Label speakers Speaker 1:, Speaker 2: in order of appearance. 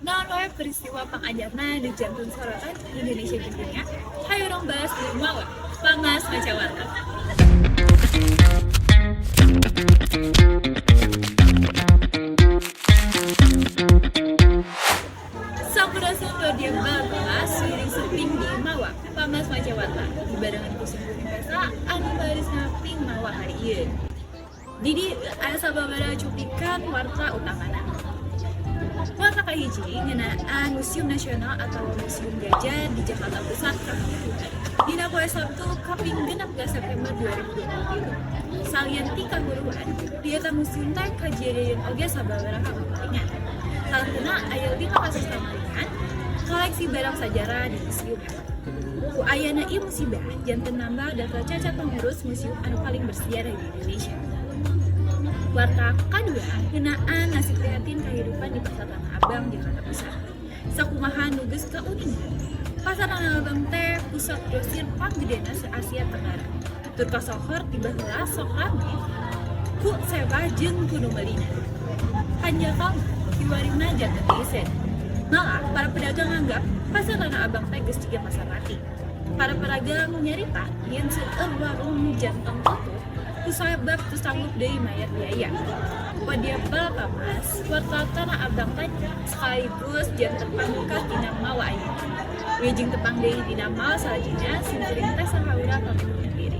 Speaker 1: Naon wae peristiwa pangajarna di jantung sorotan Indonesia jeung dunya. Hayu dong bahas di Mawa, Pamas Macawarta. Sampurasun dia balas seiring seping di Mawa, Pamas Macawarta. Dibarengan ku sungguh pesta anu barisna ping Mawa hari ieu. Didi aya sababaraha cuplikan warta utamana. Warta kahiji ngeunaan Museum Nasional atau Museum Gajah di Jakarta Pusat Kabupaten. Dina poe Sabtu kaping 16 September 2023. Salian ti kahuruan, di eta museum teh kajadian oge sababaraha pamalingan. Salahna aya 5 kasus pamalingan, koleksi barang sejarah di museum. Ku ayana ieu musibah janten nambah daftar cacat pengurus museum anu paling bersejarah di Indonesia. Warta kedua, ngeunaan nasib prihatin kehidupan di Pasar Tanah Abang, Jakarta Pusat. Sakumaha nu geus kauningan. Pasar Tanah Abang teh pusat grosir panggedena se-Asia Tenggara. Tur kasohor tiba heula sok rame ku sewa jeung ku nu meulina. Panjakal kiwarina janten diisen. Malah para pedagang nganggap Pasar Tanah Abang teh geus jiga pasar mati. Para pedagang nyarita yen seueur warung janten tutup kusabab tu sanggup deui mayar biaya. Wadiabal Pamas, warta Tanah Abang teh sekaligus janten pamungkas dina Mawa ayeuna. Wijing tepang deui dina mal salajengna simkuring teh sahaura pamungkas diri.